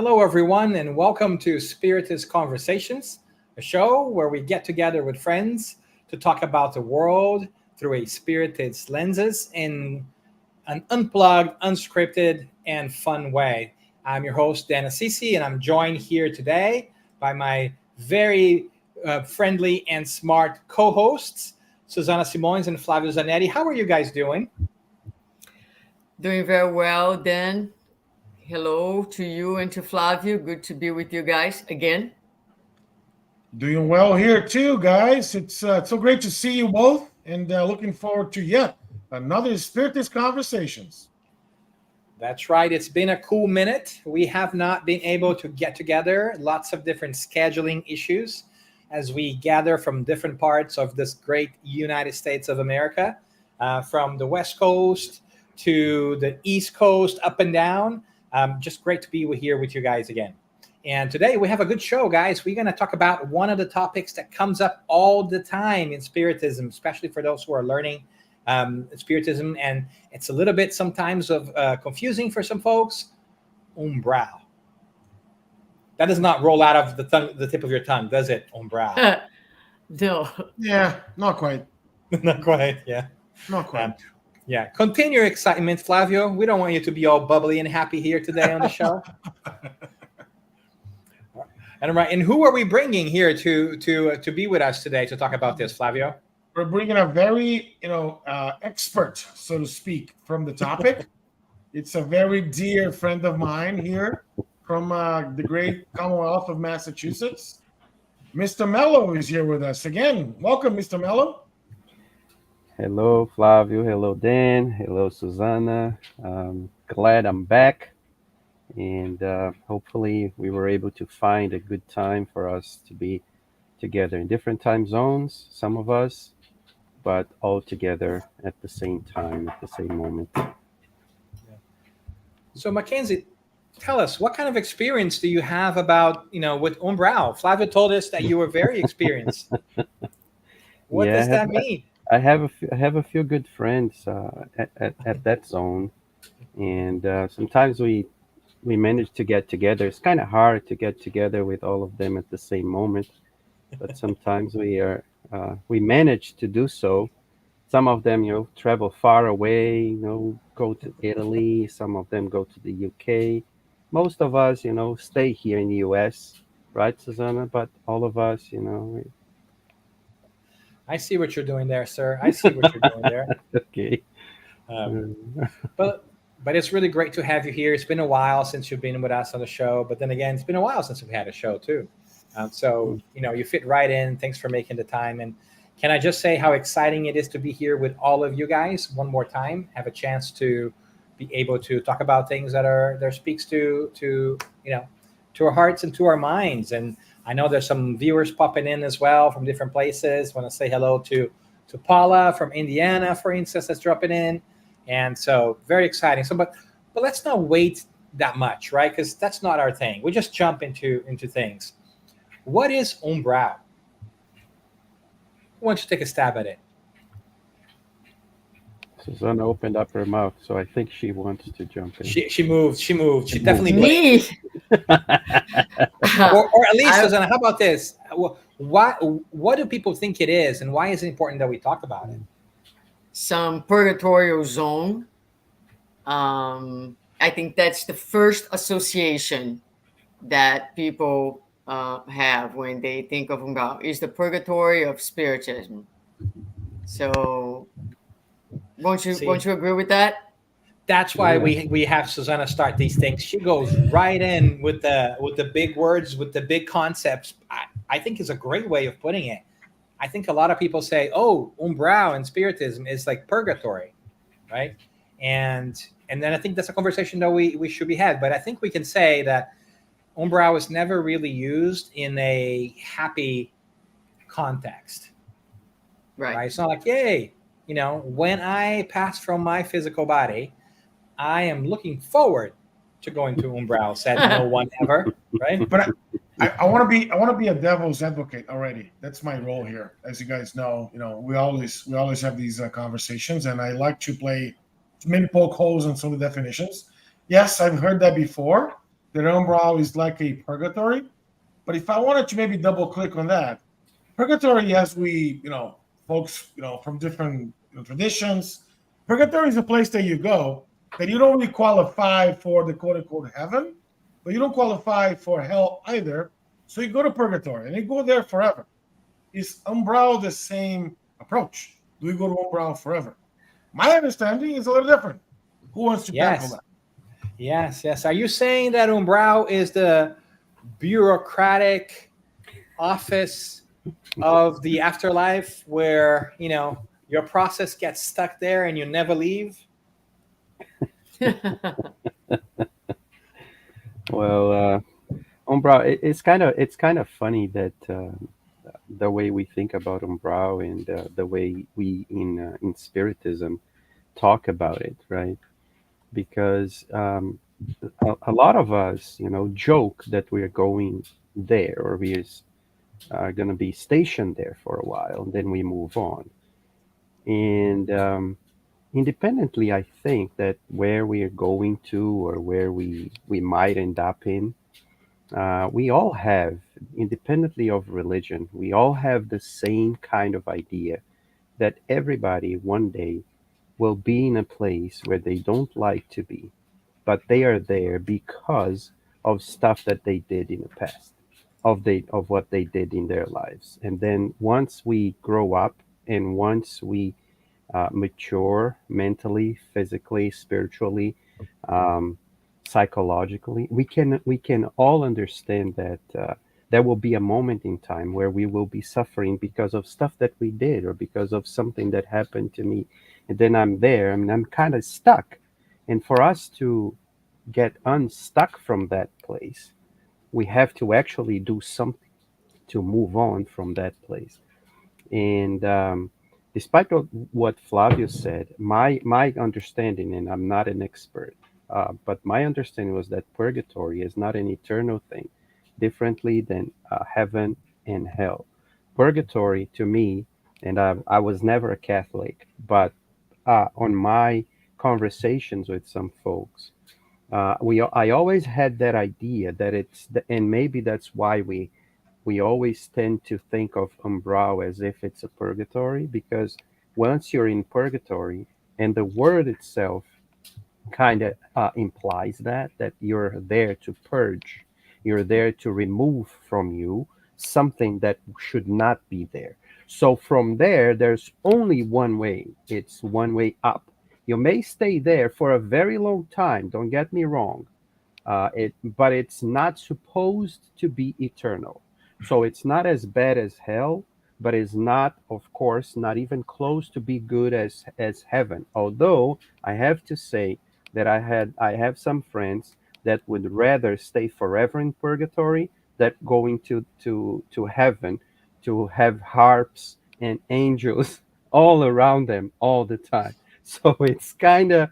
Hello, everyone, and welcome to Spiritist Conversations, a show where we get together with friends to talk about the world through a spiritist lenses in an unplugged, unscripted, and fun way. I'm your host, Dan Assisi, and I'm joined here today by my very friendly and smart co-hosts, Suzana Simões and Flavio Zanetti. How are you guys doing? Doing very well, Dan. Hello to you and to Flavio. Good to be with you guys again. Doing well here too, guys. It's so great to see you both, and looking forward to yet another Spiritist Conversations. That's right. It's been a cool minute. We have not been able to get together. Lots of different scheduling issues as we gather from different parts of this great United States of America, from the West Coast to the East Coast, up and down. Just great to be here with you guys again. And today we have a good show, guys. We're going to talk about one of the topics that comes up all the time in Spiritism, especially for those who are learning Spiritism. And it's a little bit sometimes of confusing for some folks. Umbral. That does not roll out of the tip of your tongue, does it? Umbral. No. Yeah, not quite. Not quite, yeah. Not quite. Yeah, continue your excitement, Flavio. We don't want you to be all bubbly and happy here today on the show. And who are we bringing here to be with us today to talk about this, Flavio? We're bringing a very expert, so to speak, from the topic. It's a very dear friend of mine here from the great Commonwealth of Massachusetts. Mr. Melo is here with us again. Welcome, Mr. Melo. Hello, Flavio. Hello, Dan. Hello, Suzana. Glad I'm back. And hopefully we were able to find a good time for us to be together in different time zones, some of us, but all together at the same time, at the same moment. So, Mackenzie, tell us, what kind of experience do you have with Umbral? Flavio told us that you were very experienced. What does that mean? I have a few good friends at that zone, and sometimes we manage to get together. It's kind of hard to get together with all of them at the same moment, but sometimes we manage to do so. Some of them, travel far away, go to Italy. Some of them go to the UK. Most of us, stay here in the US, right, Suzana? But all of us, I see what you're doing there, sir. I see what you're doing there. Okay. But it's really great to have you here. It's been a while since you've been with us on the show, but then again, it's been a while since we've had a show too. So you fit right in. Thanks for making the time. And can I just say how exciting it is to be here with all of you guys one more time? Have a chance to be able to talk about things that speaks to our hearts and to our minds. And I know there's some viewers popping in as well from different places. Want to say hello to Paula from Indiana, for instance, that's dropping in. And so very exciting. So, but let's not wait that much, right? Because that's not our thing. We just jump into things. What is Umbral? Why don't you take a stab at it? Susanna opened up her mouth, so I think she wants to jump in. She moved. She definitely Me? or at least, Suzana, how about this? What do people think it is, and why is it important that we talk about it? Some purgatorial zone. I think that's the first association that people have when they think of Umbral, is the purgatory of Spiritism. So, won't you agree with that? That's why we have Suzana start these things. She goes right in with the big words, with the big concepts. I think is a great way of putting it. I think a lot of people say, "Oh, Umbral and Spiritism is like purgatory," right? And then I think that's a conversation that we should be had. But I think we can say that Umbral was never really used in a happy context, right? It's not like, yay, when I pass from my physical body, I am looking forward to going to Umbral, said no one ever, right? But I want to be a devil's advocate already. That's my role here, as you guys know. We always have these conversations, and I like to maybe poke holes in some of the definitions. Yes, I've heard that before, that Umbral is like a purgatory. But if I wanted to maybe double click on that, purgatory, as we, folks, from different traditions, purgatory is a place that you go that you don't really qualify for the quote unquote heaven, but you don't qualify for hell either. So you go to purgatory and you go there forever. Is Umbral the same approach? Do we go to Umbral forever? My understanding is a little different. Who wants to tackle Yes. that? Yes. Are you saying that Umbral is the bureaucratic office of the afterlife where, your process gets stuck there and you never leave? Well, Umbral, it's kind of funny that the way we think about Umbral and the way we in Spiritism talk about it, right? Because a lot of us, joke that we're going there or are going to be stationed there for a while, and then we move on. And independently, I think that where we are going to or where we might end up in, we all have, independently of religion, we all have the same kind of idea that everybody one day will be in a place where they don't like to be, but they are there because of stuff that they did in the past, of what they did in their lives. And then once we grow up and once we mature mentally, physically, spiritually, um, psychologically, we can all understand that there will be a moment in time where we will be suffering because of stuff that we did or because of something that happened to me, and then I'm there and I'm kind of stuck. And for us to get unstuck from that place, we have to actually do something to move on from that place. And despite what Flavio said, my understanding, and I'm not an expert, but my understanding was that purgatory is not an eternal thing, differently than heaven and hell. Purgatory to me, and I was never a Catholic, but on my conversations with some folks, I always had that idea that and maybe that's why we always tend to think of Umbral as if it's a purgatory, because once you're in purgatory, and the word itself kind of implies that you're there to purge, you're there to remove from you something that should not be there. So from there, there's only one way. It's one way up. You may stay there for a very long time. Don't get me wrong, but it's not supposed to be eternal. So it's not as bad as hell, but it's not, of course, not even close to be good as heaven. Although I have to say that I have some friends that would rather stay forever in purgatory than going to heaven, to have harps and angels all around them all the time. So it's kind of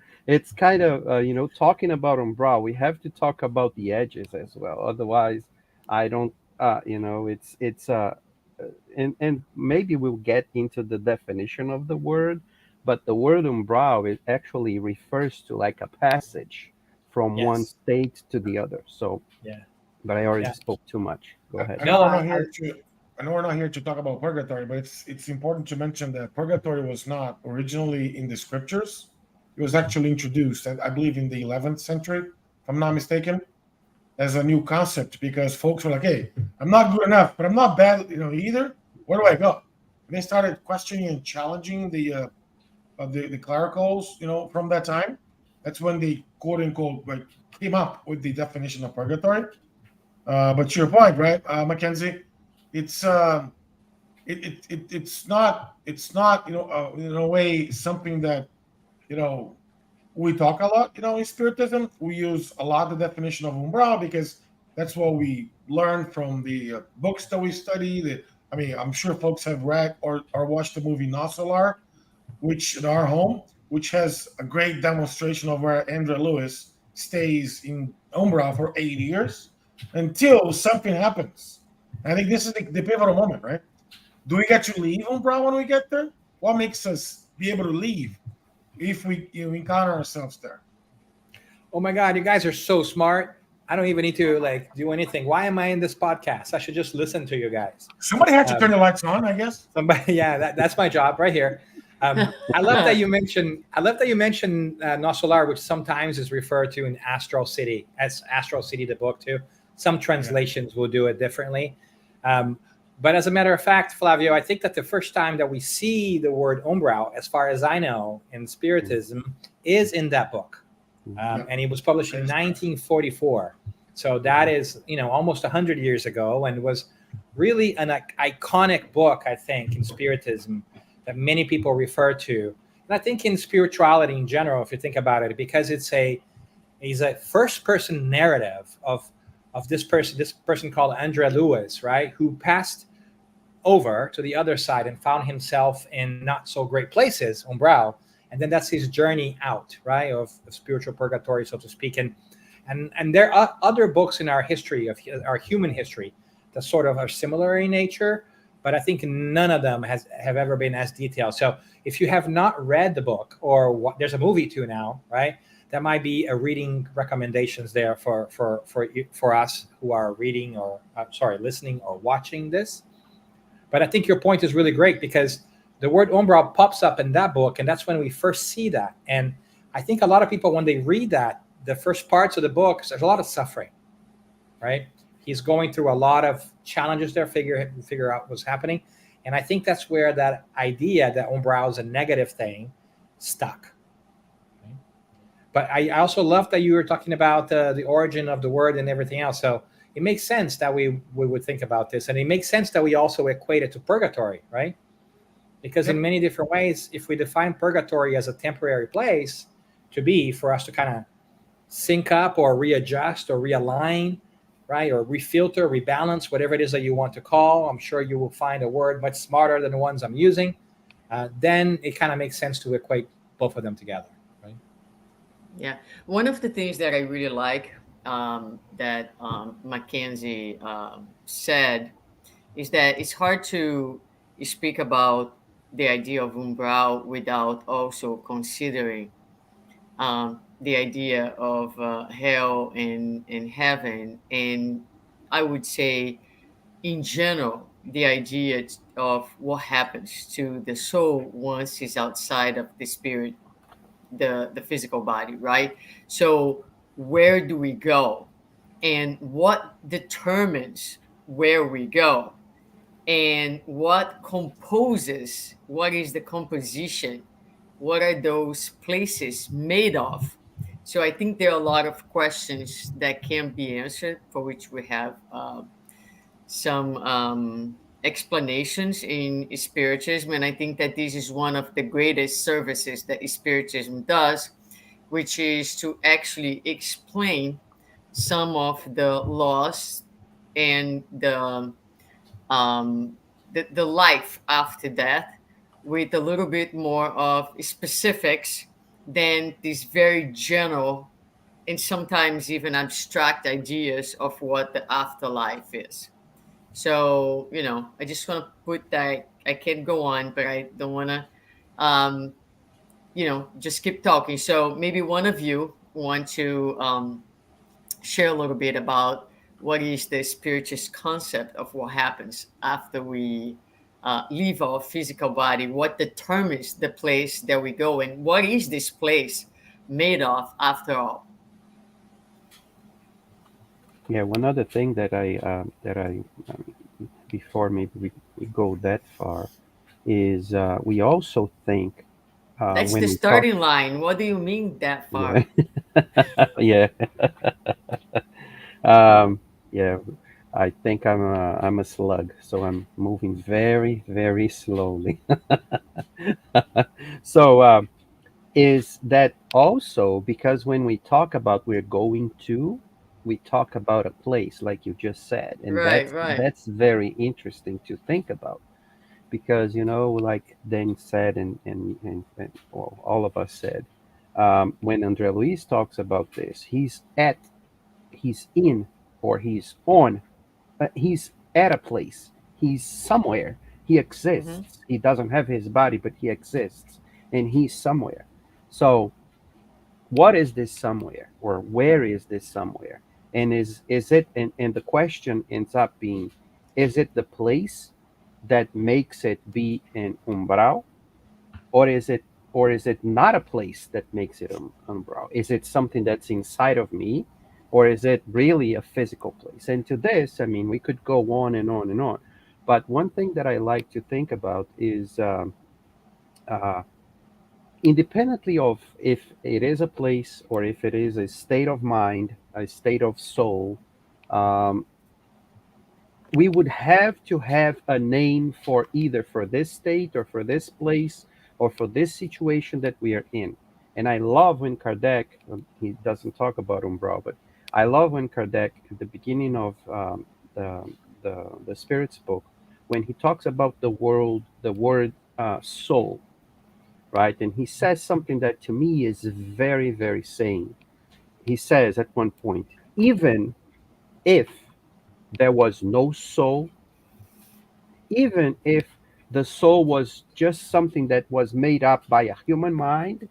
talking about Umbral, we have to talk about the edges as well. Otherwise, I don't it's and maybe we'll get into the definition of the word, but the word Umbral, it actually refers to like a passage from one Yes. state to the other. So, Yeah. but I already Yeah. spoke too much. Go I ahead. know No, we're not here to. I know we're not here to talk about purgatory, but it's important to mention that purgatory was not originally in the scriptures. It was actually introduced, I believe, in the 11th century, if I'm not mistaken, as a new concept because folks were like, "Hey, I'm not good enough, but I'm not bad, either. Where do I go?" And they started questioning and challenging the clericals, from that time. That's when they quote unquote like came up with the definition of purgatory. But to your point, right, Mackenzie, it's it's not in a way something that you know we talk a lot. In Spiritism, we use a lot the definition of umbral because that's what we learn from the books that we study. I mean, I'm sure folks have read or watched the movie Nosolar, which in our home, which has a great demonstration of where Andrea Lewis stays in Umbral for 8 years until something happens. I think this is the pivotal moment, right? Do we get to leave Umbral when we get there? What makes us be able to leave if we encounter ourselves there? Oh my God, you guys are so smart. I don't even need to like do anything. Why am I in this podcast? I should just listen to you guys. Somebody had to turn the lights on, I guess. Somebody, yeah, that's my job right here. I love that you mentioned. I love that you mentioned Nosolar, which sometimes is referred to in Astral City as Astral City, the book too. Some translations will do it differently. But as a matter of fact, Flavio, I think that the first time that we see the word Umbral, as far as I know, in Spiritism, is in that book, and it was published in 1944. So that is, almost 100 years ago, and was really an iconic book, I think, in Spiritism that many people refer to, and I think in spirituality in general, if you think about it, because it's a first-person narrative of this person called Andre Lewis, right, who passed over to the other side and found himself in not so great places, Umbral, and then that's his journey out, right, of spiritual purgatory, so to speak. And there are other books in our history, of our human history, that sort of are similar in nature, but I think none of them have ever been as detailed. So if you have not read the book, or there's a movie too now, right, that might be a reading recommendations there for us who are reading or listening or watching this. But I think your point is really great, because the word Umbral pops up in that book, and that's when we first see that. And I think a lot of people, when they read that, the first parts of the book, there's a lot of suffering, right? He's going through a lot of challenges there, figure out what's happening. And I think that's where that idea that Umbral is a negative thing stuck. Okay? But I also love that you were talking about the origin of the word and everything else. So it makes sense that we would think about this. And it makes sense that we also equate it to purgatory, right? Because in many different ways, if we define purgatory as a temporary place to be, for us to kind of sync up or readjust or realign, right, or refilter, rebalance, whatever it is that you want to call. I'm sure you will find a word much smarter than the ones I'm using. Then it kind of makes sense to equate both of them together, right? Yeah. One of the things that I really like that Mackenzie said is that it's hard to speak about the idea of Umbral without also considering the idea of hell and heaven, and I would say in general the idea of what happens to the soul once it's outside of the spirit, the physical body, right? So where do we go, and what determines where we go, and what is the composition, what are those places made of? So I think there are a lot of questions that can be answered, for which we have some explanations in Spiritism. And I think that this is one of the greatest services that Spiritism does, which is to actually explain some of the laws and the life after death with a little bit more of specifics than these very general and sometimes even abstract ideas of what the afterlife is. So, I just want to put that. I can go on, but I don't want to, just keep talking. So maybe one of you want to share a little bit about what is the spiritist concept of what happens after we leave our physical body, what determines the place that we go, and what is this place made of after all. Yeah, one other thing that I before maybe we go that far is we also think That's when the we talk, starting line. What do you mean that far? yeah, yeah. I think I'm a slug, so I'm moving very, very slowly. So is that also because when we talk about we're going to, we talk about a place, like you just said, and Right, that's right. that's very interesting to think about, because like Dan said, and well, all of us said, when Andre Luis talks about this, he's in, or he's on, he's at a place, he's somewhere, he Mm-hmm. exists, he doesn't have his body, but he exists, and he's somewhere. So what is this somewhere, or where is this somewhere? And is it, and the question ends up being, is it the place that makes it be an umbral, or is it not a place that makes it umbral? Is it something that's inside of me, or is it really a physical place? And to this, I mean, we could go on and on and on. But one thing that I like to think about is, uh, independently of if it is a place or if it is a state of mind, a state of soul, um, we would have to have a name for either for this state or for this place or for this situation that we are in. And I love when Kardec, he doesn't talk about Umbral, but I love when Kardec, at the beginning of the Spirit's book, when he talks about the word soul, right? And he says something that to me is very, very sane. He says at one point, even if there was no soul, even if the soul was just something that was made up by a human mind,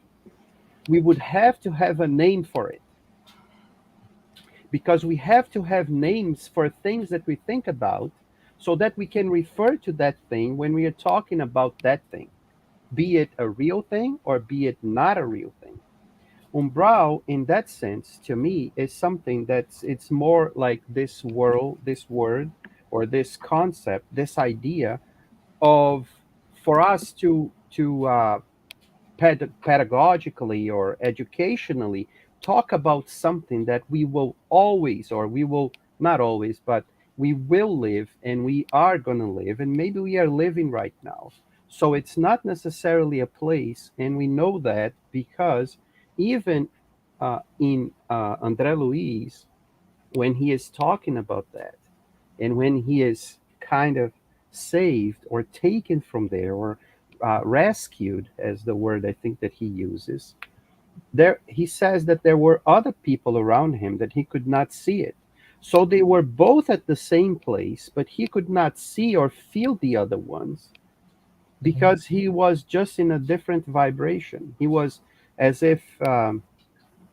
we would have to have a name for it. Because we have to have names for things that we think about so that we can refer to that thing when we are talking about that thing, be it a real thing or be it not a real thing. Umbral, in that sense, to me, is something it's more like this world, this word, or this concept, this idea of, for us to pedagogically or educationally talk about something that we will always, or we will not always, but we will live and we are going to live, and maybe we are living right now. So it's not necessarily a place, and we know that because even in André Luiz, when he is talking about that, and when he is kind of saved or taken from there, or rescued, as the word I think that he uses, there he says that there were other people around him that he could not see it. So they were both at the same place, but he could not see or feel the other ones because he was just in a different vibration. He was as if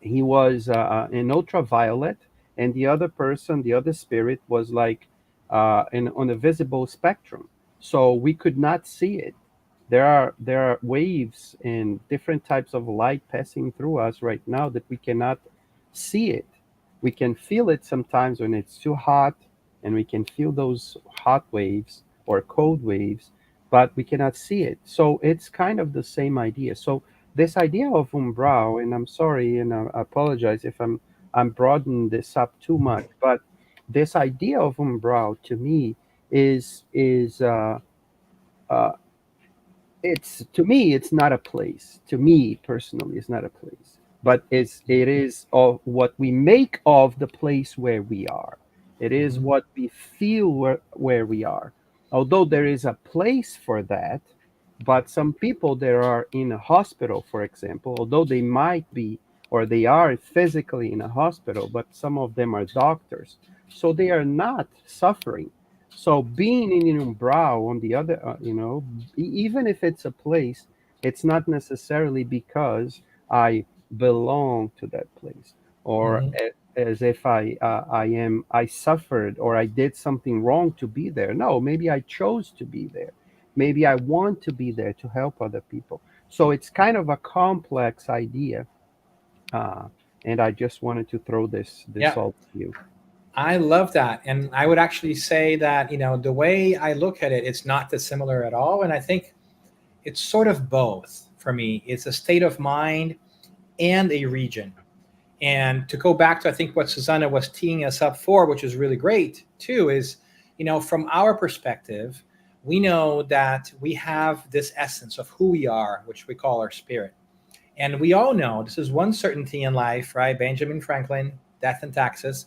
he was in ultraviolet, and the other person, the other spirit, was like on a visible spectrum, so we could not see it. There are waves and different types of light passing through us right now that we cannot see it. We can feel it sometimes when it's too hot, and we can feel those hot waves or cold waves, but we cannot see it. So it's kind of the same idea. So this idea of umbral, and I'm sorry, and I apologize if I'm broadening this up too much, but this idea of umbral to me is uh, it's, to me, it's not a place. To me personally, it's not a place, but it is of what we make of the place where we are. It is Mhm. what we feel where we are, although there is a place for that. But some people that are in a hospital, for example, although they might be, or they are physically in a hospital, but some of them are doctors, so they are not suffering. So being in an umbral, on the other, even if it's a place, it's not necessarily because I belong to that place, or Mhm. as if I suffered or I did something wrong to be there. No, maybe I chose to be there. Maybe I want to be there to help other people. So it's kind of a complex idea, uh, and I just wanted to throw this Yeah, all to you. I love that. And I would actually say that, the way I look at it, it's not dissimilar at all. And I think it's sort of both for me. It's a state of mind and a region. And to go back to, I think, what Suzana was teeing us up for, which is really great too, is, from our perspective, we know that we have this essence of who we are, which we call our spirit. And we all know this is one certainty in life, right? Benjamin Franklin, death and taxes.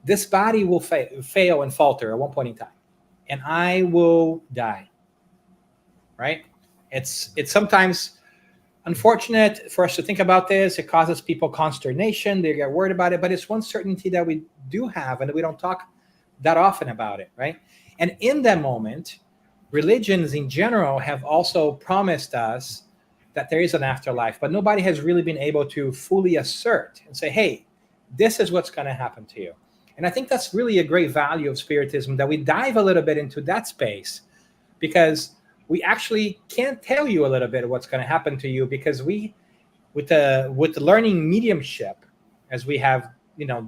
This body will fail and falter at one point in time, and I will die, right? It's sometimes unfortunate for us to think about this. It causes people consternation. They get worried about it, but it's one certainty that we do have, and we don't talk that often about it, right? And in that moment, religions in general have also promised us that there is an afterlife, but nobody has really been able to fully assert and say, hey, this is what's going to happen to you. And I think that's really a great value of Spiritism, that we dive a little bit into that space, because we actually can tell you a little bit of what's going to happen to you, because we, with the learning mediumship, as we have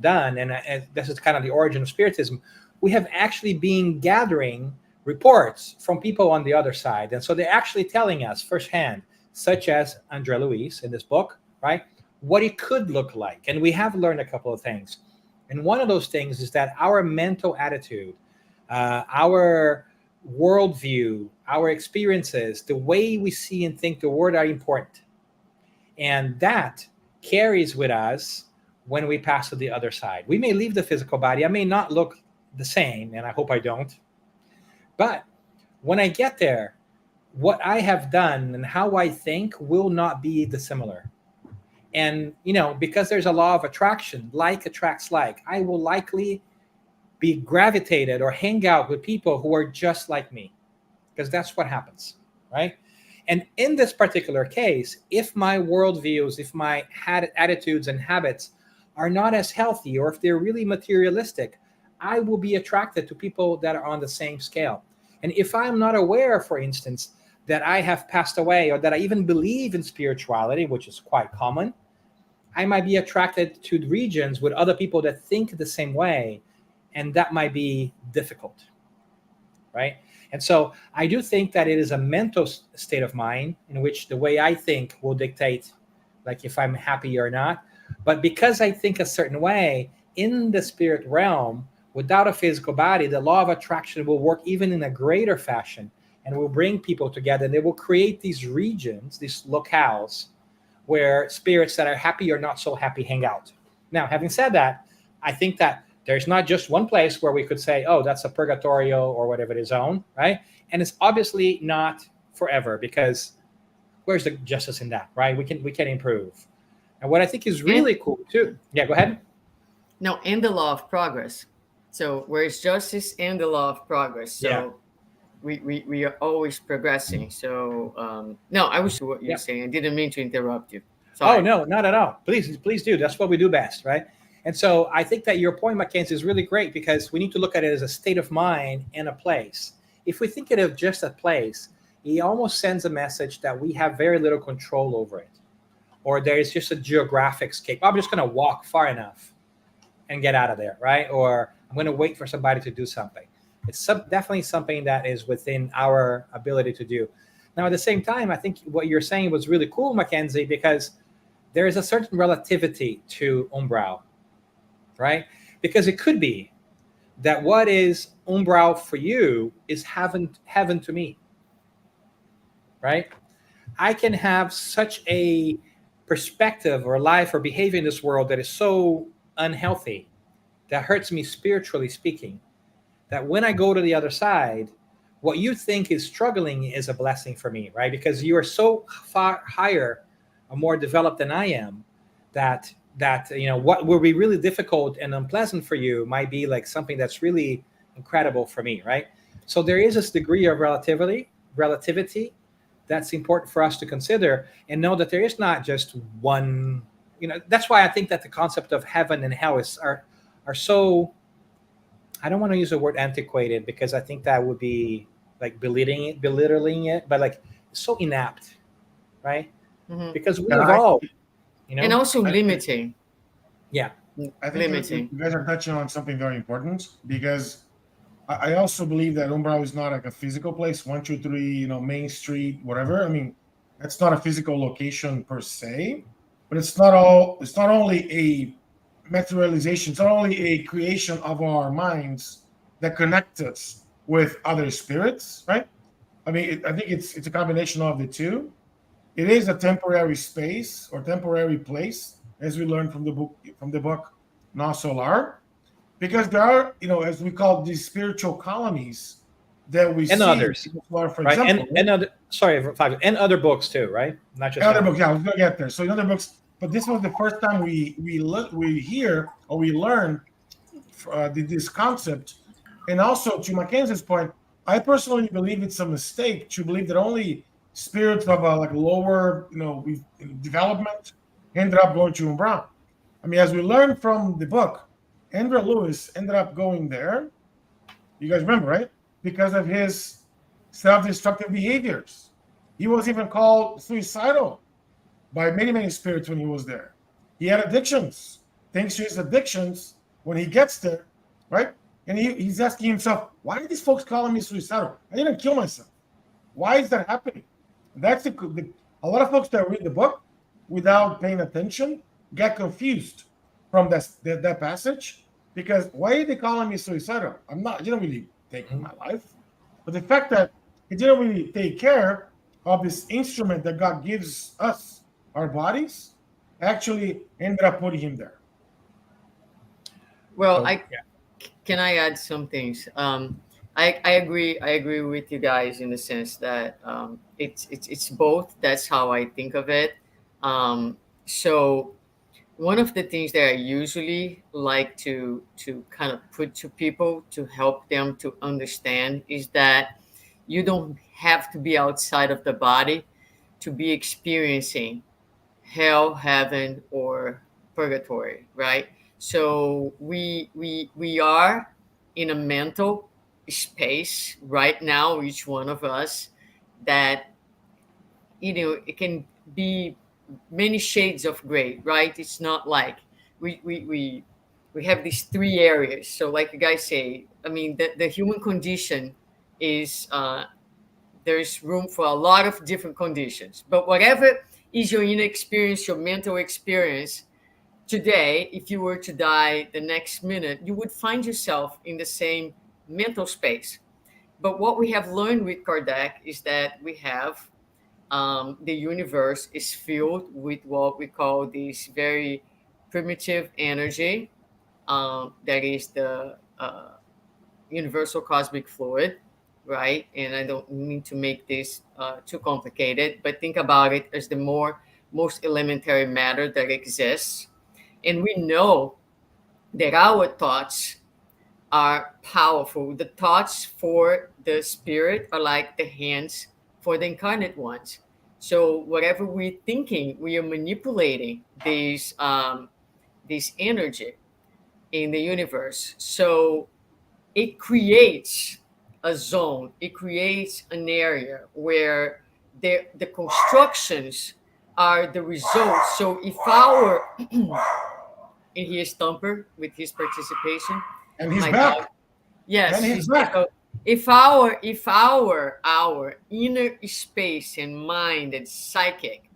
done, and this is kind of the origin of Spiritism, we have actually been gathering reports from people on the other side, and so they're actually telling us firsthand, such as Andre Luis in this book, right, what it could look like. And we have learned a couple of things, and one of those things is that our mental attitude, our worldview, our experiences, the way we see and think the world are important, and that carries with us when we pass to the other side. We may leave the physical body. I may not look the same, and I hope I don't. But when I get there, what I have done and how I think will not be dissimilar. And, because there's a law of attraction, like attracts like, I will likely be gravitated or hang out with people who are just like me, because that's what happens, right? And in this particular case, if my worldviews, if my attitudes and habits are not as healthy, or if they're really materialistic, I will be attracted to people that are on the same scale. And if I'm not aware, for instance, that I have passed away, or that I even believe in spirituality, which is quite common, I might be attracted to regions with other people that think the same way, and that might be difficult, right? And so I do think that it is a mental state of mind in which the way I think will dictate, like, if I'm happy or not. But because I think a certain way in the spirit realm, without a physical body, the law of attraction will work even in a greater fashion, and will bring people together, and they will create these regions, these locales, where spirits that are happy or not so happy hang out. Now, having said that, I think that there's not just one place where we could say, oh, that's a purgatorio or whatever it is on, right? And it's obviously not forever, because where's the justice in that, right? We can improve. And what I think is really cool too. Yeah, go ahead. No, in the law of progress. So where is justice in the law of progress? So Yeah. we are always progressing. So no, I was what you're saying. I didn't mean to interrupt you. Sorry. Oh, no, not at all. Please do. That's what we do best, right? And so I think that your point, Mackenzie, is really great, because we need to look at it as a state of mind and a place. If we think it of just a place, it almost sends a message that we have very little control over it, or there is just a geographic scape. I'm just going to walk far enough and get out of there, right? Or I'm going to wait for somebody to do something. It's definitely something that is within our ability to do. Now, at the same time, I think what you're saying was really cool, Mackenzie, because there is a certain relativity to Umbral, right? Because it could be that what is Umbral for you is heaven to me, right? I can have such a perspective or life or behavior in this world that is so unhealthy, that hurts me spiritually speaking, that when I go to the other side, what you think is struggling is a blessing for me, right? Because you are so far higher or more developed than I am, that what will be really difficult and unpleasant for you might be like something that's really incredible for me, right? So there is this degree of relativity that's important for us to consider, and know that there is not just one. That's why I think that the concept of heaven and hell are so, I don't want to use the word antiquated, because I think that would be like belittling it, but like so inapt, right? Mm-hmm. Because we evolve, and also limiting. Yeah, I think limiting. you guys are touching on something very important, because I also believe that Umbral is not like a physical place, 1, 2, 3, Main Street, whatever. I mean, that's not a physical location per se, but it's not only a materialization, it's not only a creation of our minds that connect us with other spirits, right? I mean, I think it's a combination of the two. It is a temporary space or temporary place, as we learned from the book Non Solar, because there are, as we call these spiritual colonies that we and see. others, for right? example, And other, sorry, Flavio, and other books too, right? Not just other books. Yeah, I was going to get there. So in other books, but this was the first time we hear or we learn this concept. And also, to Mackenzie's point, I personally believe it's a mistake to believe that only spirits of a lower, development ended up going to Umbral. I mean, as we learned from the book, Andrew Lewis ended up going there. You guys remember, right? Because of his self-destructive behaviors. He was even called suicidal by many, many spirits when he was there. He had addictions. Thanks to his addictions, when he gets there, right? And he's asking himself, why are these folks calling me suicidal? I didn't kill myself. Why is that happening? That's a lot of folks that read the book without paying attention get confused from that passage, because why are they calling me suicidal? I'm not. You don't really take my life, but the fact that he didn't really take care of this instrument that God gives us, our bodies, actually ended up putting him there. Well, So, can I add some things? I agree. I agree with you guys in the sense that it's both. That's how I think of it. So one of the things that I usually like to kind of put to people to help them to understand is that you don't have to be outside of the body to be experiencing hell, heaven, or purgatory, right? So we are in a mental space right now, each one of us, that it can be many shades of gray, right? It's not like we have these three areas. So like you guys say, I mean, the human condition is there's room for a lot of different conditions, but whatever is your inner experience, your mental experience today, if you were to die the next minute, you would find yourself in the same mental space. But what we have learned with Kardec is that we have the universe is filled with what we call this very primitive energy, that is the universal cosmic fluid, right? And I don't mean to make this too complicated, but think about it as the most elementary matter that exists. And we know that our thoughts are powerful. The thoughts for the spirit are like the hands for the incarnate ones. So whatever we're thinking, we are manipulating this energy in the universe. So it creates a zone, it creates an area where the constructions are the results. So if our and here's Thumper with his participation. And he's My back. dog. Yes. And he's back. So if our inner space and mind and psychic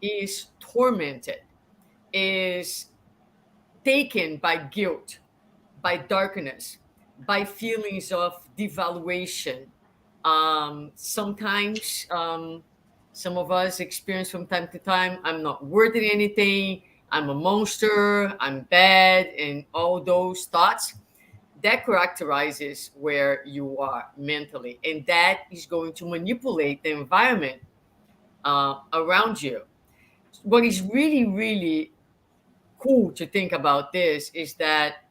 is tormented, is taken by guilt, by darkness, by feelings of devaluation. Sometimes some of us experience from time to time, I'm not worthy anything, I'm a monster, I'm bad, and all those thoughts. That characterizes where you are mentally, and that is going to manipulate the environment around you. What is really, really cool to think about this is that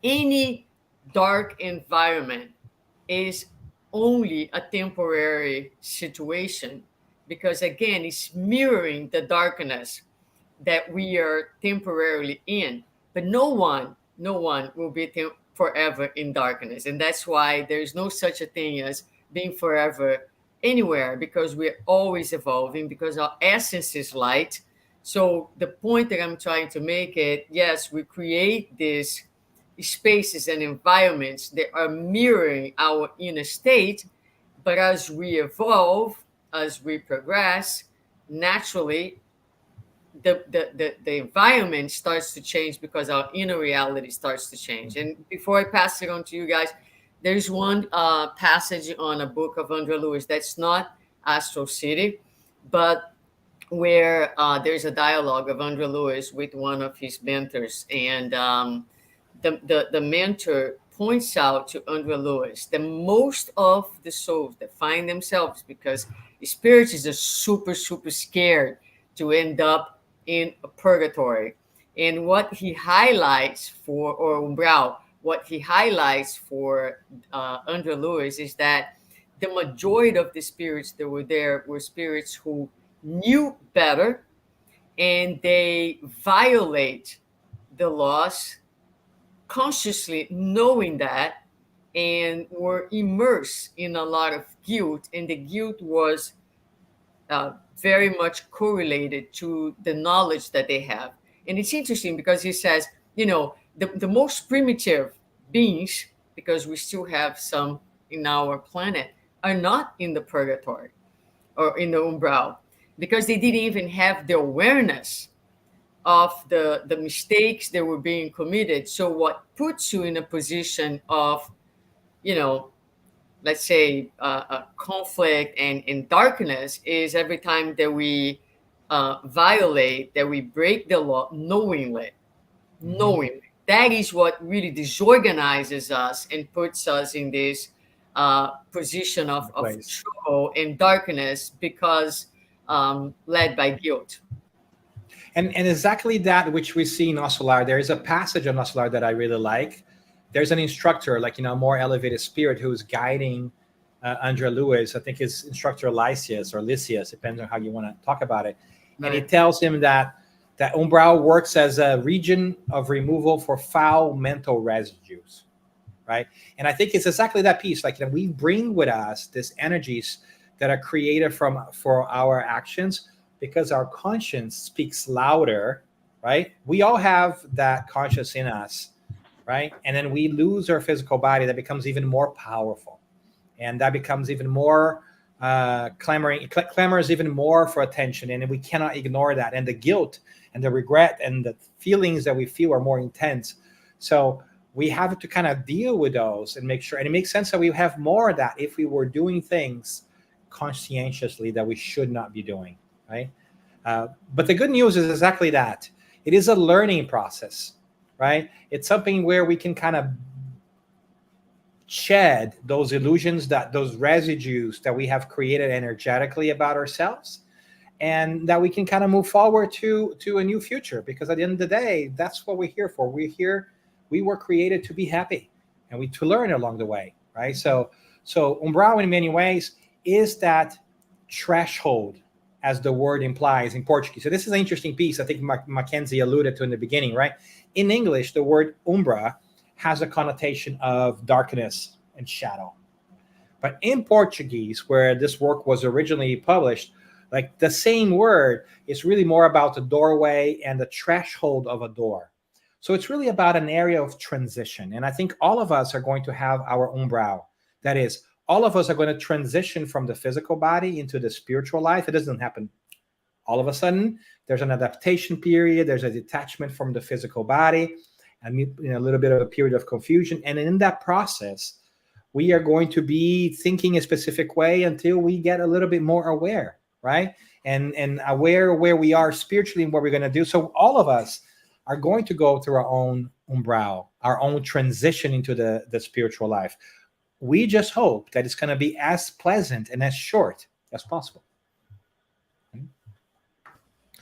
any dark environment is only a temporary situation, because again it's mirroring the darkness that we are temporarily in, but no one will be forever in darkness, and that's why there's no such a thing as being forever anywhere, because we're always evolving, because our essence is light. So the point that I'm trying to make it, yes, we create these spaces and environments that are mirroring our inner state, but as we evolve, as we progress, naturally the environment starts to change, because our inner reality starts to change. And before I pass it on to you guys, there's one passage on a book of Andrew Lewis that's not Astral City, but where there's a dialogue of Andrew Lewis with one of his mentors, and the mentor points out to Andrew Lewis that most of the souls that find themselves, because spirits are super, super scared to end up in a purgatory. And what he highlights for, or Umbral, what he highlights for Andrew Lewis is that the majority of the spirits that were there were spirits who knew better, and they violate the laws consciously knowing that, and were immersed in a lot of guilt, and the guilt was very much correlated to the knowledge that they have. And it's interesting because he says, the most primitive beings, because we still have some in our planet, are not in the purgatory or in the umbral, because they didn't even have the awareness of the mistakes that were being committed. So what puts you in a position of, let's say, conflict and darkness is every time that we violate, that we break the law knowingly. Knowingly. That is what really disorganizes us and puts us in this position of trouble and darkness, because led by guilt. And exactly that which we see in Osular. There is a passage in Osular that I really like. There's an instructor, like, a more elevated spirit who's guiding Andrea Lewis. I think his instructor Lysias or Lysias, depends on how you want to talk about it. Right. And he tells him that Umbral works as a region of removal for foul mental residues, right? And I think it's exactly that piece. Like, we bring with us these energies that are created for our actions, because our conscience speaks louder, right? We all have that conscience in us, right? And then we lose our physical body, that becomes even more powerful. And that becomes even more clamors even more for attention. And we cannot ignore that. And the guilt and the regret and the feelings that we feel are more intense. So we have to kind of deal with those and make sure. And it makes sense that we have more of that if we were doing things conscientiously that we should not be doing, right? But the good news is exactly that. It is a learning process, right? It's something where we can kind of shed those illusions, those residues that we have created energetically about ourselves, and that we can kind of move forward to a new future. Because at the end of the day, that's what we're here for. We were created to be happy, and to learn along the way, right? So Umbral in many ways is that threshold, as the word implies in Portuguese. So this is an interesting piece I think Mackenzie alluded to in the beginning, right? In English, the word umbra has a connotation of darkness and shadow. But in Portuguese, where this work was originally published, like, the same word is really more about the doorway and the threshold of a door. So it's really about an area of transition. And I think all of us are going to have our umbral. That is, all of us are going to transition from the physical body into the spiritual life. It doesn't happen all of a sudden. There's an adaptation period. There's a detachment from the physical body, and a little bit of a period of confusion. And in that process, we are going to be thinking a specific way until we get a little bit more aware, right? And aware where we are spiritually and what we're going to do. So all of us are going to go through our own umbral, our own transition into the spiritual life. We just hope that it's going to be as pleasant and as short as possible.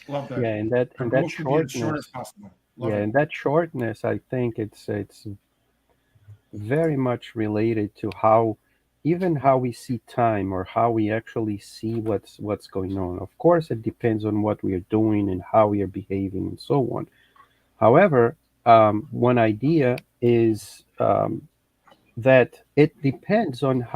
Love that. Yeah, and that shortness, short as possible. And that shortness, I think it's very much related to how we see time, or how we actually see what's going on. Of course, it depends on what we are doing and how we are behaving and so on. However, one idea is that it depends on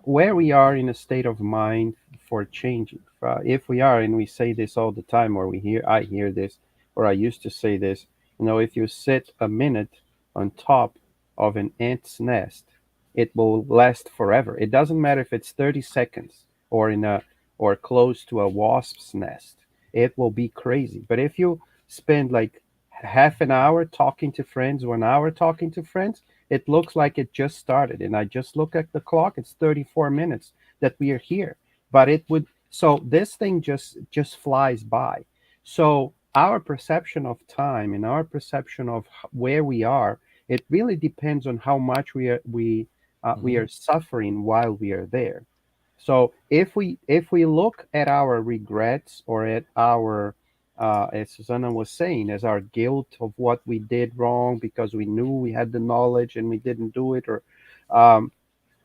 where we are in a state of mind for changing. If we are, and we say this all the time, or I hear this, or I used to say this, if you sit a minute on top of an ant's nest, it will last forever. It doesn't matter if it's 30 seconds or close to a wasp's nest. It will be crazy. But if you spend like half an hour talking to friends, 1 hour talking to friends, it looks like it just started. And I just look at the clock, it's 34 minutes that we are here. But so this thing just flies by. So our perception of time and our perception of where we are, it really depends on how much we are suffering while we are there. So if we look at our regrets, or at our as Suzana was saying, as our guilt of what we did wrong because we knew we had the knowledge and we didn't do it, or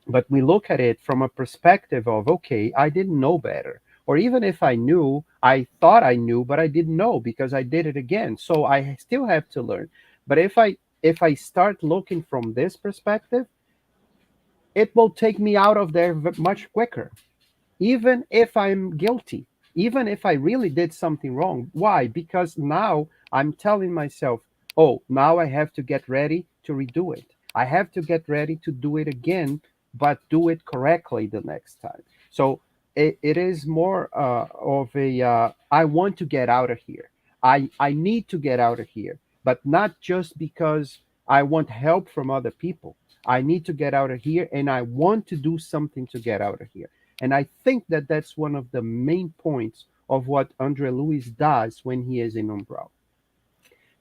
but we look at it from a perspective of, okay, I didn't know better. Or even if I knew, I thought I knew, but I didn't know because I did it again. So I still have to learn. But if I if I start looking from this perspective, it will take me out of there much quicker, even if I'm guilty, even if I really did something wrong. Why? Because now I'm telling myself, oh, now I have to get ready to redo it. I have to get ready to do it again, but do it correctly the next time. So it is more of a I want to get out of here. I need to get out of here, but not just because I want help from other people. I need to get out of here and I want to do something to get out of here. And I think that that's one of the main points of what Andre Luis does when he is in Umbral.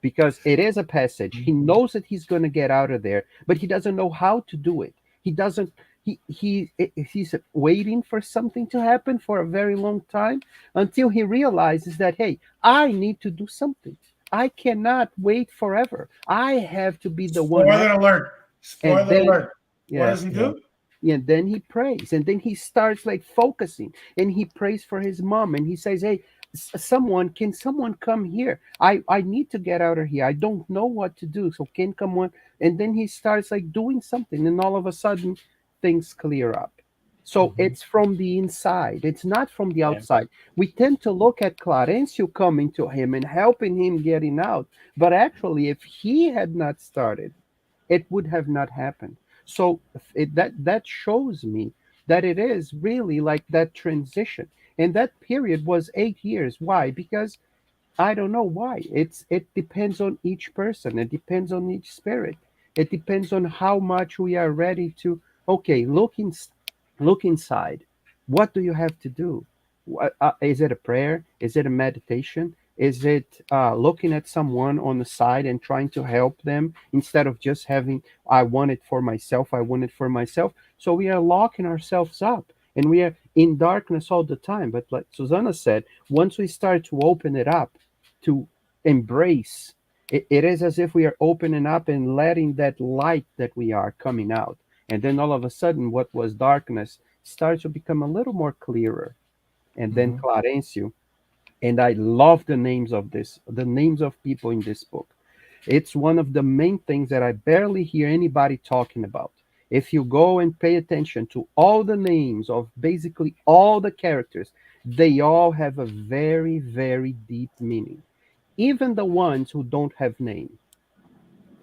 Because it is a passage. He knows that he's going to get out of there, but he doesn't know how to do it. He doesn't. He's waiting for something to happen for a very long time until he realizes that, hey, I need to do something. I cannot wait forever. I have to be the one. Spoiler alert. And Spoiler then, alert. What yeah, does he do? and then he prays, and then he starts like focusing, and he prays for his mom, and he says, hey, someone, can someone come here? I need to get out of here. I don't know what to do, so can someone? And then he starts like doing something, and all of a sudden things clear up. So it's from the inside, it's not from the Yeah. outside. We tend to look at Clarencio coming to him and helping him getting out, but actually if he had not started, it would have not happened. So that shows me that it is really like that transition. And that period was 8 years. Why? Because I don't know why. It depends on each person. It depends on each spirit. It depends on how much we are ready to. Okay, look inside. What do you have to do? Is it a prayer? Is it a meditation? Is it looking at someone on the side and trying to help them instead of just having, I want it for myself, I want it for myself? So we are locking ourselves up and we are in darkness all the time. But like Suzana said, once we start to open it up, to embrace, it is as if we are opening up and letting that light that we are coming out. And then all of a sudden, what was darkness starts to become a little more clearer. And then Clarencio, and I love the names of people in this book. It's one of the main things that I barely hear anybody talking about. If you go and pay attention to all the names of basically all the characters, they all have a very, very deep meaning. Even the ones who don't have name,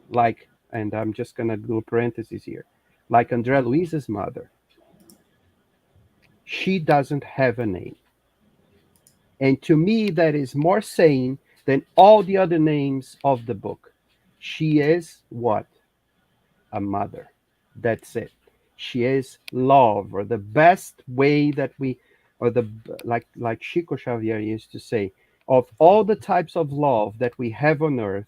like, and I'm just gonna do a parenthesis here, like Andrea Luisa's mother, she doesn't have a name. And to me, that is more saying than all the other names of the book. She is what? A mother. That's it. She is love, or the best way that we, or the like Chico Xavier used to say, of all the types of love that we have on earth,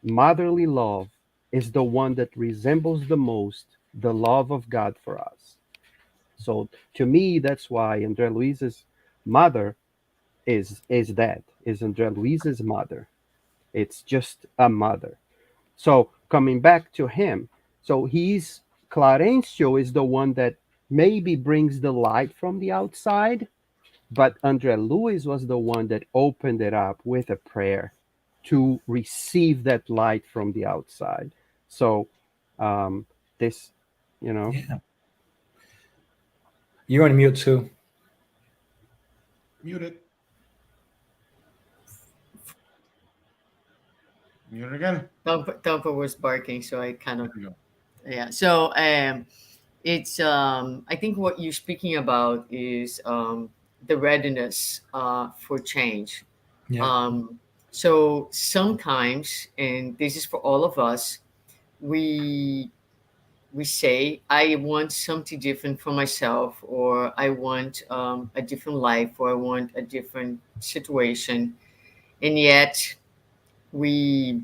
motherly love is the one that resembles the most the love of God for us. So to me, that's why Andrea Luisa's mother is Andrea Luisa's mother. It's just a mother. So coming back to him, so he's Clarencio is the one that maybe brings the light from the outside, but Andre Luis was the one that opened it up with a prayer to receive that light from the outside. So this, you know. Yeah. You're on mute too. Muted. Mute again. Thumper was barking, so I kind of, There you go. yeah. So it's I think what you're speaking about is the readiness for change. Yeah. So sometimes, and this is for all of us, we say, I want something different for myself, or I want a different life, or I want a different situation, and yet we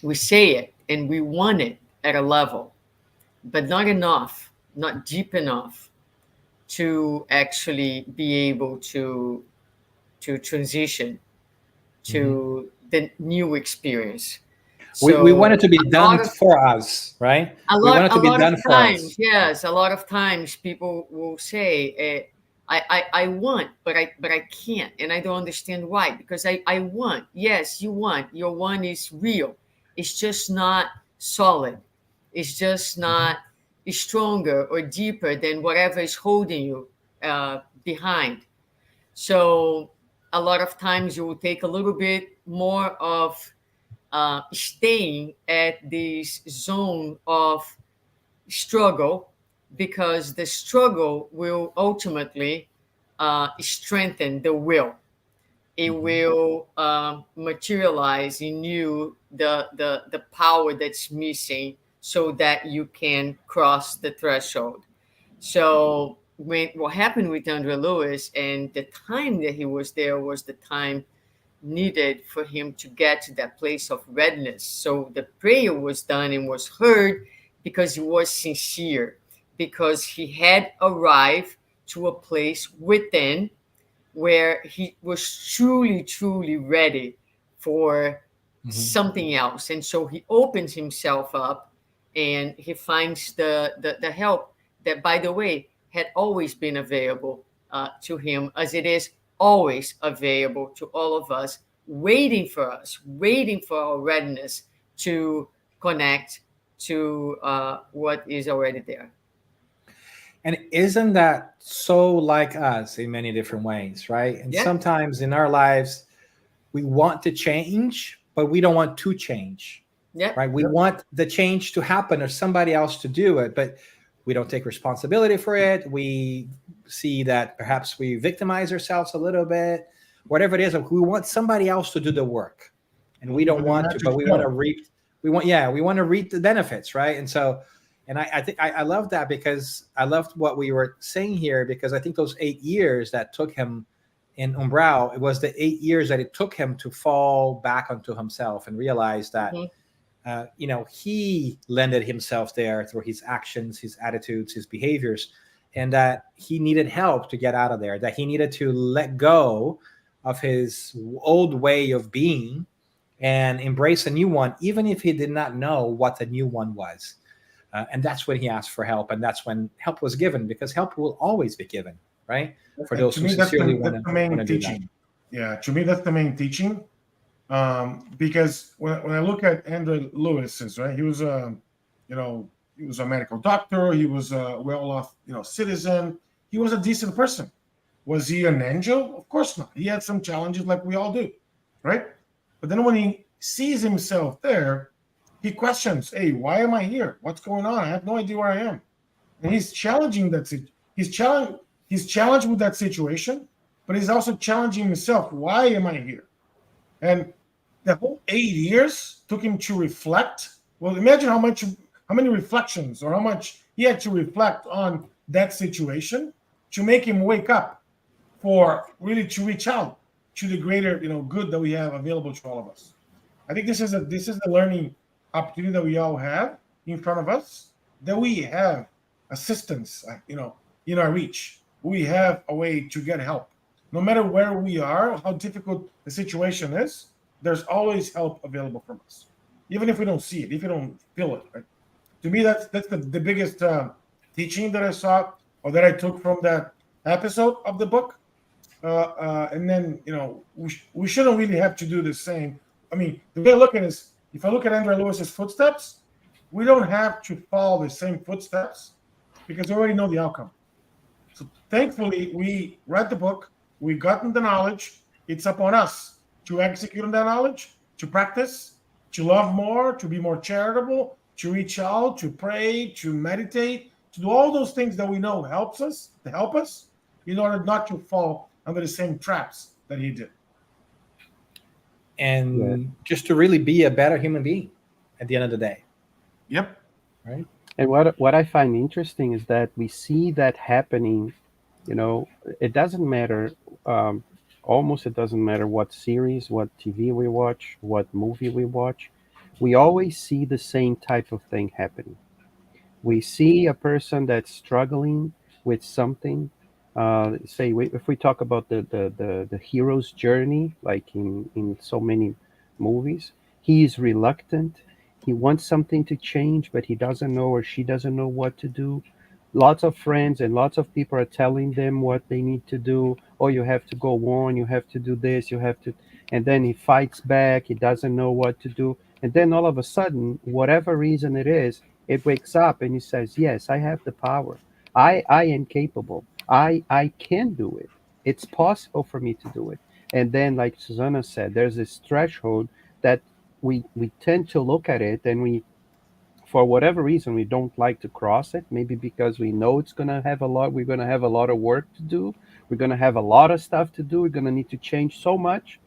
we say it and we want it at a level, but not enough, not deep enough to actually be able to transition to the new experience. We want it So to be a lot done of for us, right? a We want lot it a to be lot of done for times, us. yes, a lot of times people will say, I want, but I can't, and I don't understand why. Because I want, yes, you want, your want is real, It's just not solid. It's just not stronger or deeper than whatever is holding you behind. So a lot of times you will take a little bit more of staying at this zone of struggle, because the struggle will ultimately strengthen the will. It will materialize in you the power that's missing, so that you can cross the threshold. So what happened with Andre Lewis, and the time that he was there, was the time needed for him to get to that place of readiness. So the prayer was done and was heard because he was sincere, because he had arrived to a place within where he was truly, truly ready for something else. And so he opens himself up, and he finds the help that, by the way, had always been available to him, as it is always available to all of us, waiting for us, waiting for our readiness to connect to what is already there. And isn't that so like us in many different ways, right? And Yeah. sometimes in our lives, we want to change, but we don't want to change, Yeah. right? We want the change to happen or somebody else to do it, but we don't take responsibility for it. We see that perhaps we victimize ourselves a little bit, whatever it is. We want somebody else to do the work, and we don't want to, but we want to reap. We want to reap the benefits, right? And so, and I think I love that, because I loved what we were saying here, because I think those 8 years that took him in Umbral, it was the 8 years that it took him to fall back onto himself and realize that, he lended himself there through his actions, his attitudes, his behaviors, and that he needed help to get out of there, that he needed to let go of his old way of being and embrace a new one, even if he did not know what the new one was. And that's when he asked for help, and that's when help was given, because help will always be given, right? For those who sincerely want to do that. Yeah, to me, that's the main teaching. Because when I look at Andre Lewis's, right, he was a medical doctor. He was a well-off, citizen. He was a decent person. Was he an angel? Of course not. He had some challenges, like we all do, right? But then when he sees himself there, he questions, "Hey, why am I here? What's going on? I have no idea where I am." And he's challenging that. He's challenged with that situation, but he's also challenging himself. Why am I here? And the whole 8 years took him to reflect. Well, imagine how many reflections, or how much he had to reflect on that situation to make him wake up, for really to reach out to the greater, good that we have available to all of us. I think this is the learning opportunity that we all have in front of us, that we have assistance, in our reach. We have a way to get help. No matter where we are, how difficult the situation is, there's always help available from us, even if we don't see it, if we don't feel it. Right? To me, that's the biggest teaching that I saw, or that I took from that episode of the book. And then, we shouldn't really have to do the same. I mean, the way I look at it is, if I look at Andre Lewis's footsteps, we don't have to follow the same footsteps, because we already know the outcome. So thankfully, we read the book, we gotten the knowledge. It's upon us to execute on that knowledge, to practice, to love more, to be more charitable, to reach out, to pray, to meditate, to do all those things that we know help us, in order not to fall under the same traps that he did. And just to really be a better human being at the end of the day. Yep. Right. And what I find interesting is that we see that happening. It doesn't matter. Almost it doesn't matter what series, what TV we watch, what movie we watch. We always see the same type of thing happening. We see a person that's struggling with something. If we talk about the hero's journey, like in so many movies, he is reluctant. He wants something to change, but he doesn't know, or she doesn't know what to do. Lots of friends and lots of people are telling them what they need to do. Oh, you have to go on, you have to do this, you have to. And then he fights back. He doesn't know what to do. And then all of a sudden, whatever reason it is, it wakes up and it says, yes, I have the power. I am capable. I can do it. It's possible for me to do it. And then, like Suzana said, there's this threshold that we tend to look at it, and we, for whatever reason, we don't like to cross it. Maybe because we know it's going to have a lot, we're going to have a lot of work to do. We're going to have a lot of stuff to do. We're going to need to change so much.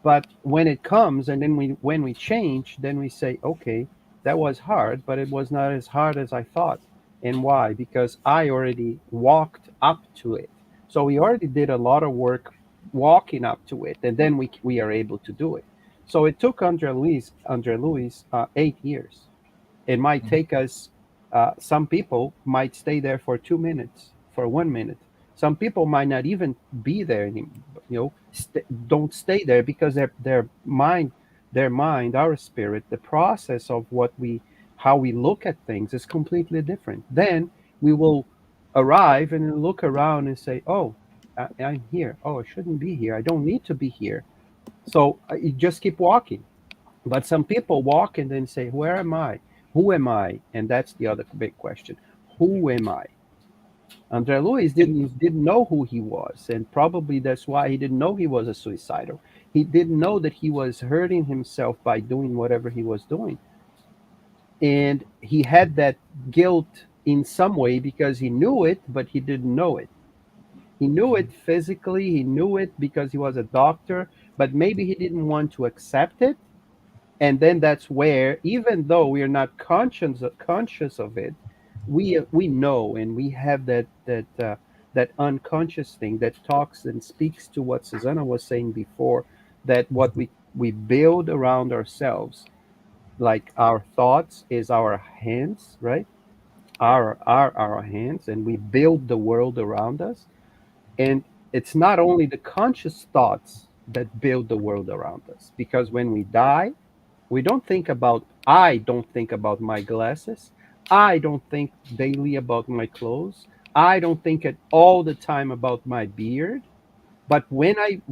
But when it comes, and then when we change, then we say, okay, that was hard, but it was not as hard as I thought. And why? Because I already walked up to it. So we already did a lot of work walking up to it, and then we are able to do it. So it took Andre Luis 8 years. It might take us, some people might stay there for 2 minutes, for 1 minute. Some people might not even be there anymore, don't stay there, because their mind, our spirit, the process of how we look at things is completely different. Then we will arrive and look around and say, oh, I'm here. Oh, I shouldn't be here. I don't need to be here. So you just keep walking. But some people walk and then say, where am I? Who am I? And that's the other big question. Who am I? Andre Luis didn't know who he was, and probably that's why he didn't know he was a suicidal. He didn't know that he was hurting himself by doing whatever he was doing. And he had that guilt in some way because he knew it, but he didn't know it. He knew it physically, he knew it because he was a doctor, but maybe he didn't want to accept it. And then that's where, even though we are not conscious of it, we know, and we have that unconscious thing that talks and speaks to what Suzana was saying before, that what we build around ourselves, like our thoughts is our hands, right? Our hands, and we build the world around us. And it's not only the conscious thoughts that build the world around us, because when we die, I don't think about my glasses. I don't think daily about my clothes. I don't think at all the time about my beard. But when I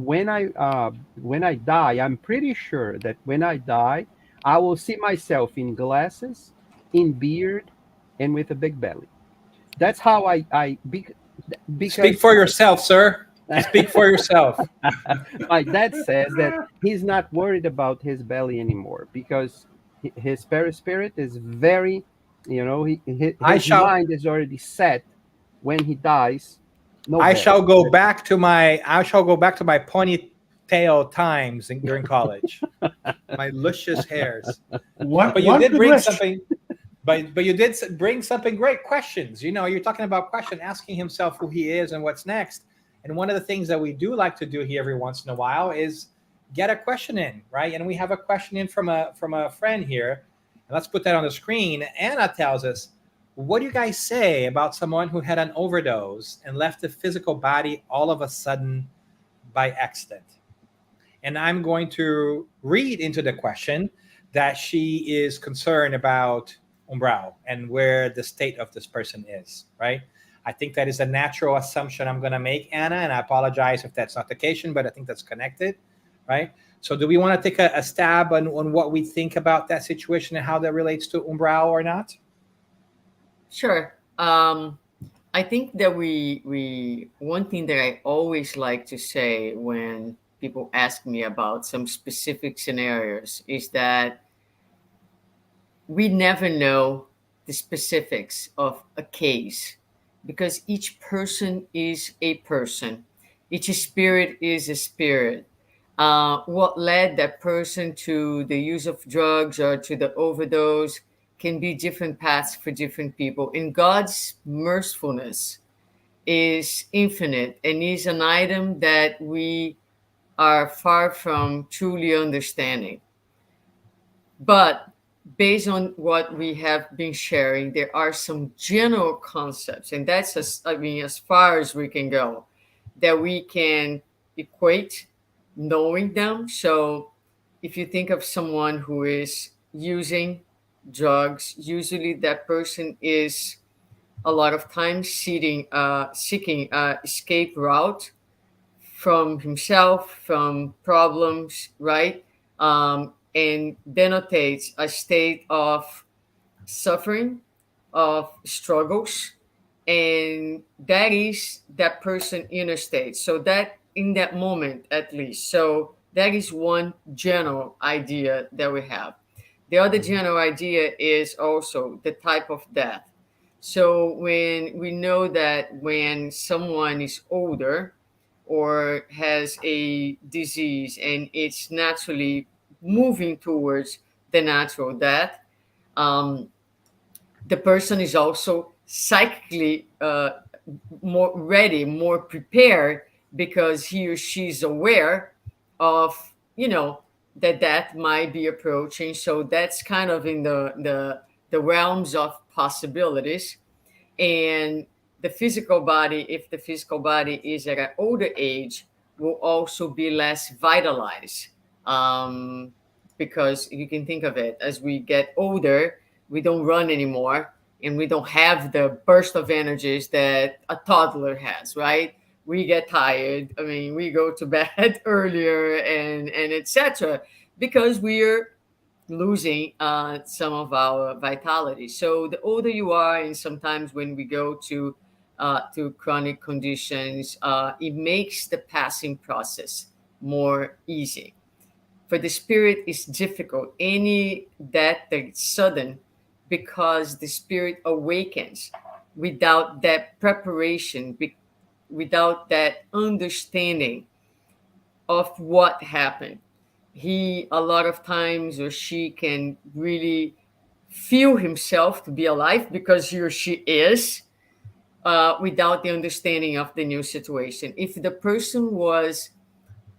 die, I'm pretty sure that when I die, I will see myself in glasses, in beard, and with a big belly. That's how Speak because for yourself, sir. Speak for yourself. my dad says that he's not worried about his belly anymore, because his perispirit is very, I his shall mind is already set. When he dies, no I belly. shall go back to my ponytail times during college. My luscious hairs. One But you one did could bring wish. something. But you did bring something great, questions. You're talking about asking himself who he is and what's next. And one of the things that we do like to do here every once in a while is get a question in, right? And we have a question in from a friend here. And let's put that on the screen. Anna tells us, what do you guys say about someone who had an overdose and left the physical body all of a sudden by accident? And I'm going to read into the question that she is concerned about Umbral and where the state of this person is, right? I think that is a natural assumption I'm going to make, Anna, and I apologize if that's not the case, but I think that's connected, right? So do we want to take a stab on what we think about that situation and how that relates to Umbral or not? Sure. I think that we one thing that I always like to say when people ask me about some specific scenarios is that we never know the specifics of a case, because each person is a person, each spirit is a spirit. What led that person to the use of drugs or to the overdose can be different paths for different people. And God's mercifulness is infinite and is an item that we are far from truly understanding. But based on what we have been sharing, there are some general concepts, and that's as far as we can go, that we can equate knowing them. So if you think of someone who is using drugs, usually that person is a lot of times seeking escape route from himself, from problems, right? and denotates a state of suffering, of struggles, and that is that person inner state. So that in that moment at least. So that is one general idea that we have. The other general idea is also the type of death. So when we know that when someone is older or has a disease and it's naturally moving towards the natural death, um, the person is also psychically more ready, more prepared, because he or she is aware of, that that might be approaching. So that's kind of in the realms of possibilities. And the physical body, if the physical body is at an older age, will also be less vitalized. Because you can think of it, as we get older, we don't run anymore, and we don't have the burst of energies that a toddler has, right? We get tired. I mean, we go to bed earlier, and etc., because we're losing some of our vitality. So the older you are, and sometimes when we go to chronic conditions, it makes the passing process more easy. For the spirit, it's difficult. Any death that's sudden, because the spirit awakens without that preparation, without that understanding of what happened. He, a lot of times, or she can really feel himself to be alive because he or she is, without the understanding of the new situation. If the person was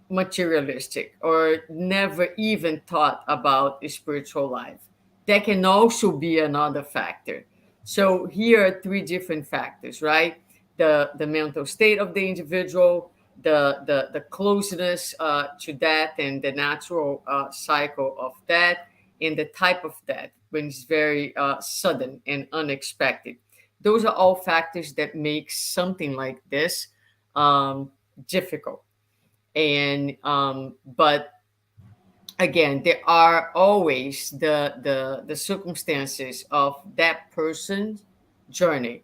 materialistic or never even thought about a spiritual life, that can also be another factor. So here are three different factors, right? The mental state of the individual, the closeness to that, and the natural cycle of that, and the type of that when it's very sudden and unexpected. Those are all factors that make something like this difficult. And but again, there are always the circumstances of that person's journey,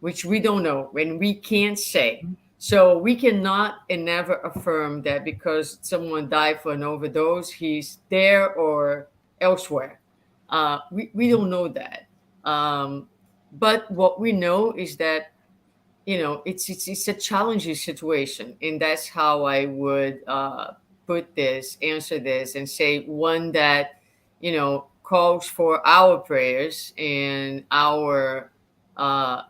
which we don't know and we can't say. So we cannot and never affirm that because someone died for an overdose, he's there or elsewhere. We don't know that. But what we know is that, it's a challenging situation, and that's how I would answer this, and say one that, calls for our prayers and our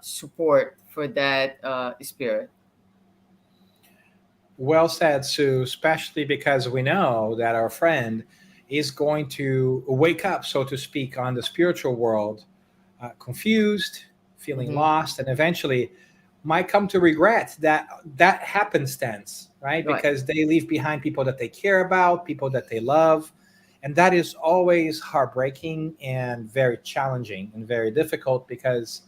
support for that spirit. Well said, Sue, especially because we know that our friend is going to wake up, so to speak, on the spiritual world, confused, feeling Hmm. lost, and eventually might come to regret that happenstance, right? Right. Because they leave behind people that they care about, people that they love. And that is always heartbreaking and very challenging and very difficult because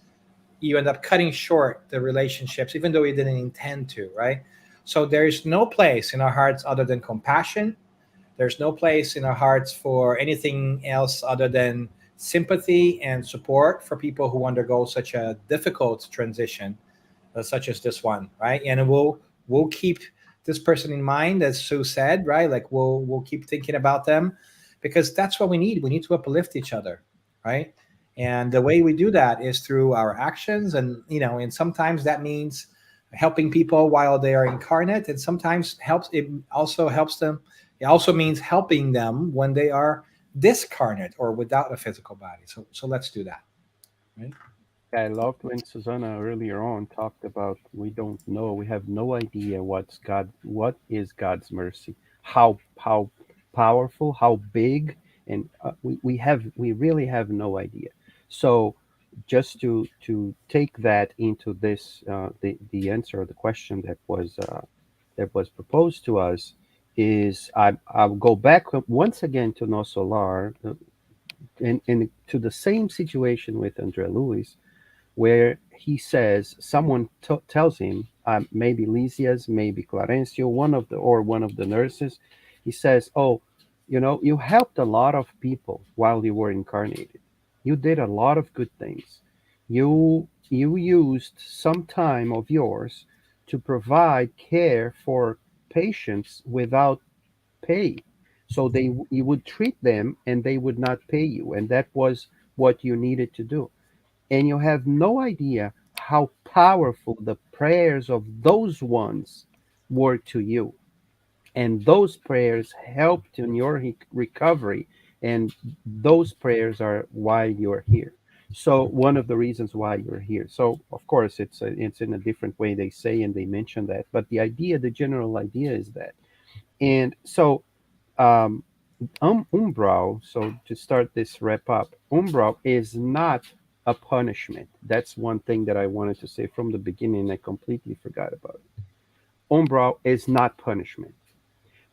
you end up cutting short the relationships, even though you didn't intend to, right? So there's no place in our hearts other than compassion. There's no place in our hearts for anything else other than sympathy and support for people who undergo such a difficult transition, such as this one, right? And we'll keep this person in mind, as Sue said, right? Like we'll keep thinking about them because that's what we need. We need to uplift each other, right? And the way we do that is through our actions, and sometimes that means helping people while they are incarnate, and sometimes helps. It also helps them. It also means helping them when they are discarnate or without a physical body. So let's do that, right? I loved when Suzana earlier on talked about we don't know, we have no idea what is God's mercy, how powerful, how big, and we really have no idea. So just to take that into this the answer of the question that was proposed to us is I'll go back once again to No Solar and to the same situation with Andre Luis where he says someone tells him, maybe Lysias, maybe Clarencio, one of the nurses, he says, "Oh, You know, you helped a lot of people while you were incarnated. You did a lot of good things. You used some time of yours to provide care for patients without pay. So you would treat them and they would not pay you, and that was what you needed to do. And you have no idea how powerful the prayers of those ones were to you, and those prayers helped in your recovery, and those prayers are why you're here. So one of the reasons why you're here. So of course it's in a different way they say and they mention that, but the idea, the general idea is that. And so um, umbral, so to start this wrap up, umbral is not a punishment. That's one thing that I wanted to say from the beginning. I completely forgot about it. Umbral is not punishment,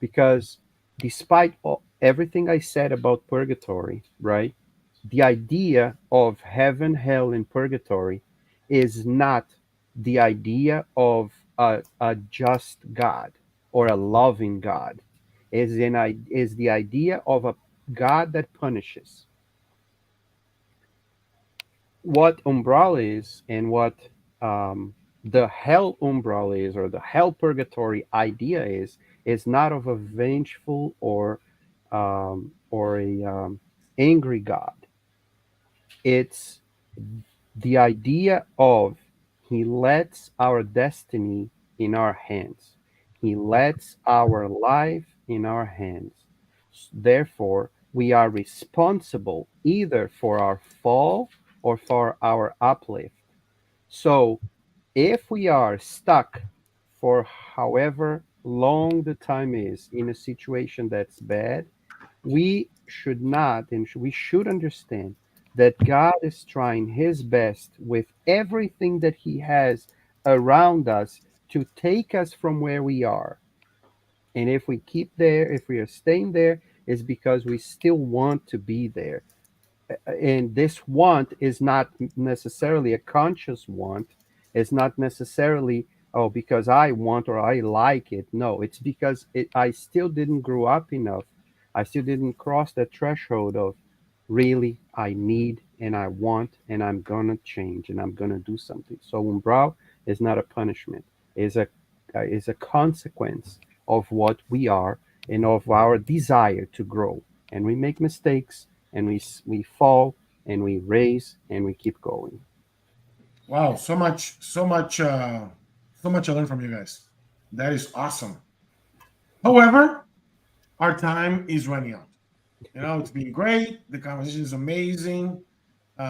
because despite everything I said about purgatory, right? The idea of heaven, hell, and purgatory is not the idea of a just God or a loving God. Is the idea of a God that punishes. What umbral is, and what the hell umbral is, or the hell purgatory idea is not of a vengeful or a angry God. It's the idea of he lets our destiny in our hands. He lets our life in our hands. Therefore, we are responsible either for our fall or for our uplift. So, if we are stuck for however long the time is in a situation that's bad, we should not, and we should understand that God is trying his best with everything that he has around us to take us from where we are. And if we keep there, if we are staying there, is because we still want to be there. And this want is not necessarily a conscious want. It's not necessarily, oh, because I want or I like it. No, it's because I still didn't grow up enough. I still didn't cross that threshold of really I need and I want and I'm gonna change and I'm gonna do something. So umbral is not a punishment. Is a consequence of what we are and of our desire to grow. And we make mistakes and we fall and we raise and we keep going. Wow, so much I learned from you guys. That is awesome. However, our time is running out. You know, it's been great. The conversation is amazing.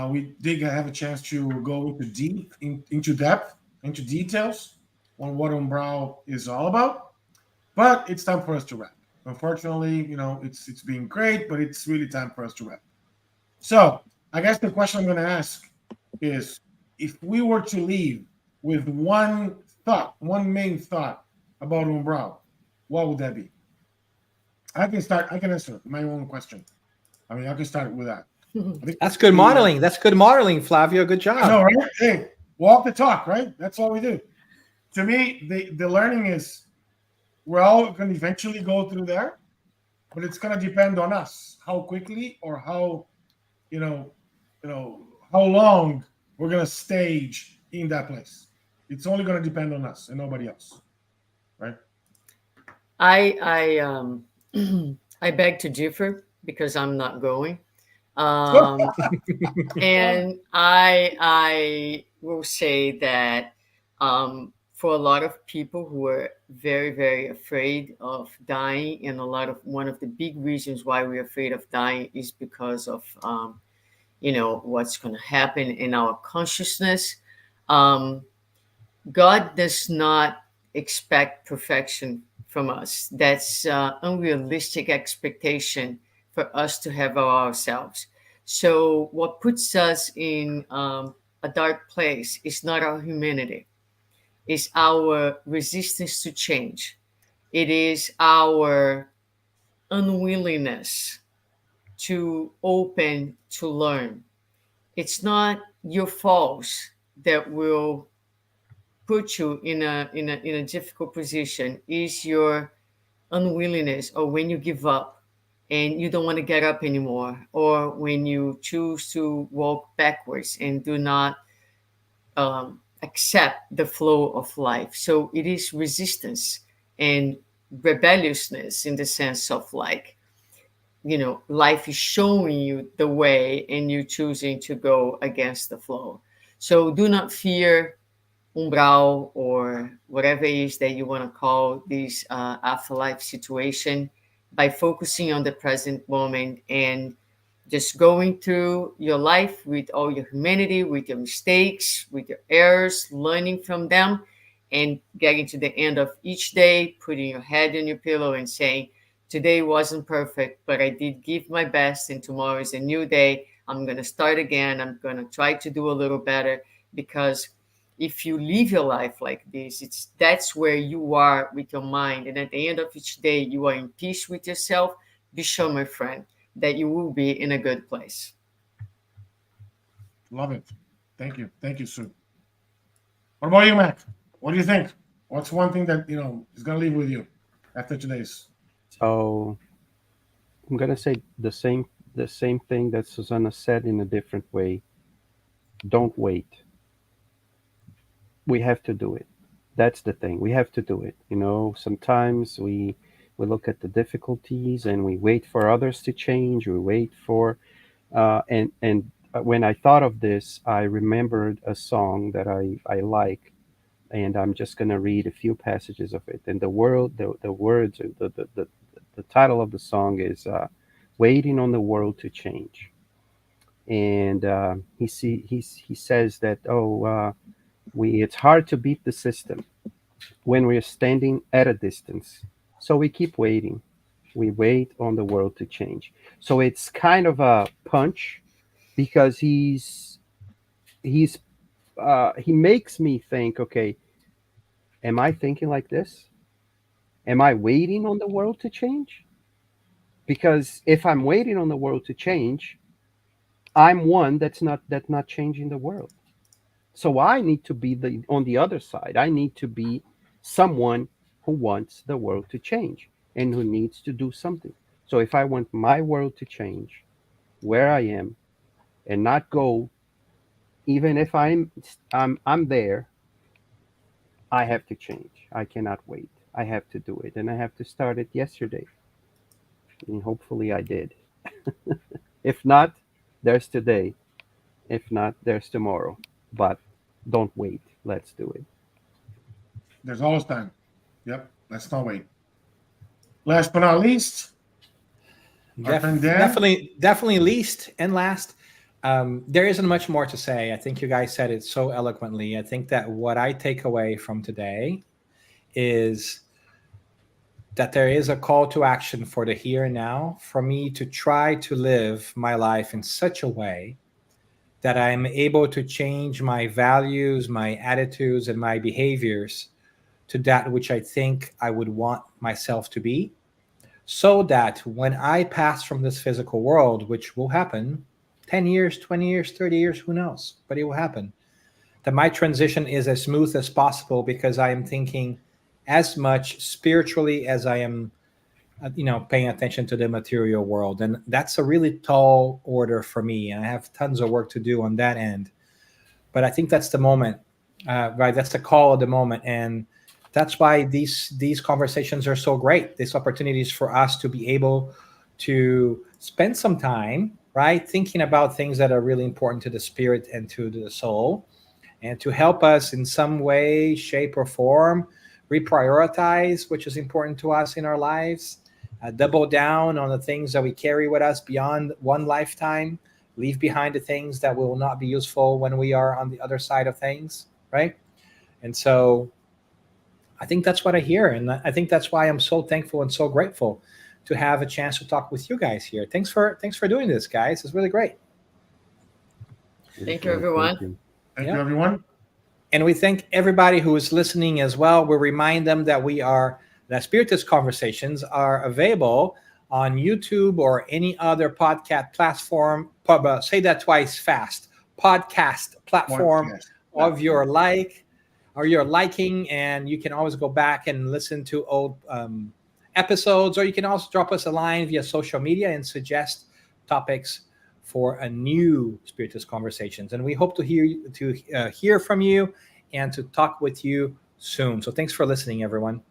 We did have a chance to go into depth, into details on what Umbral is all about. But it's time for us to wrap. Unfortunately, you know, it's been great, but it's really time for us to wrap. So I guess the question I'm going to ask is, if we were to leave with one thought, one main thought about Umbral, what would that be? I can start. I can answer my own question. I mean, I can start with that. I think That's good modeling. That's good modeling, Flavio. Good I know, job. right? Hey, walk the talk, right? That's all we do. To me, the learning is we're all going to eventually go through there, but it's going to depend on us how quickly or how you know, how long we're going to stage in that place. It's only going to depend on us and nobody else, right? I I beg to differ because I'm not going. Um, and I will say that for a lot of people who are very very afraid of dying, and a lot of one of the big reasons why we're afraid of dying is because of what's going to happen in our consciousness. Um, God does not expect perfection from us. That's unrealistic expectation for us to have of ourselves. So, what puts us in a dark place is not our humanity, it's our resistance to change. It is our unwillingness to open to learn. It's not your faults that will put you in a difficult position. Is your unwillingness or when you give up. and you don't want to get up anymore, or when you choose to walk backwards and do not accept the flow of life. So it is resistance and rebelliousness in the sense of like, life is showing you the way and you choosing to go against the flow. So do not fear umbral or whatever it is that you want to call this afterlife situation, by focusing on the present moment and just going through your life with all your humanity, with your mistakes, with your errors, learning from them, and getting to the end of each day, putting your head on your pillow and saying, today wasn't perfect, but I did give my best, and tomorrow is a new day. I'm going to start again. I'm going to try to do a little better, because if you live your life like this, that's where you are with your mind. And at the end of each day, you are in peace with yourself. Be sure, my friend, that you will be in a good place. Love it. Thank you, Sue. What about you, Mac? What do you think? What's one thing that is gonna leave with you after today's? So I'm gonna say the same thing that Suzana said in a different way. Don't wait. We have to do it. That's the thing. We have to do it. Sometimes we look at the difficulties and we wait for others to change. We wait for and when I thought of this, I remembered a song that I like, and I'm just gonna read a few passages of it. And the words, the title of the song is "Waiting on the World to Change." And he says that, it's hard to beat the system when we're standing at a distance. So we keep waiting. We wait on the world to change. So it's kind of a punch, because he makes me think, okay, am I thinking like this? Am I waiting on the world to change? Because if I'm waiting on the world to change, I'm one that's not changing the world. So I need to be on the other side. I need to be someone who wants the world to change and who needs to do something. So if I want my world to change where I am and not go, even if I'm there, I have to change. I cannot wait. I have to do it, and I have to start it yesterday. And hopefully I did. If not, there's today. If not, there's tomorrow. But don't wait. Let's do it. There's always time. Yep. Let's not wait. Last but not least, our friend Dan. Definitely least and last. There isn't much more to say. I think you guys said it so eloquently. I think that what I take away from today is that there is a call to action for the here and now, for me to try to live my life in such a way that I'm able to change my values, my attitudes, and my behaviors to that which I think I would want myself to be, so that when I pass from this physical world, which will happen 10 years, 20 years, 30 years, who knows, but it will happen, that my transition is as smooth as possible, because I am thinking as much spiritually as I am paying attention to the material world. And that's a really tall order for me, and I have tons of work to do on that end. But I think that's the moment, right? That's the call of the moment. And that's why these conversations are so great. These opportunities for us to be able to spend some time, right, thinking about things that are really important to the spirit and to the soul, and to help us in some way, shape, or form reprioritize which is important to us in our lives, double down on the things that we carry with us beyond one lifetime, leave behind the things that will not be useful when we are on the other side of things, right? And so I think that's what I hear. And I think that's why I'm so thankful and so grateful to have a chance to talk with you guys here. Thanks for doing this, guys. It's really great. Thank you, everyone. Thank you, everyone. And we thank everybody who is listening as well. We remind them that the Spiritist Conversations are available on YouTube or any other podcast platform. Say that twice fast. Podcast platform of your liking, and you can always go back and listen to old episodes, or you can also drop us a line via social media and suggest topics for a new Spiritist Conversations. And we hope to hear from you and to talk with you soon. So thanks for listening, everyone.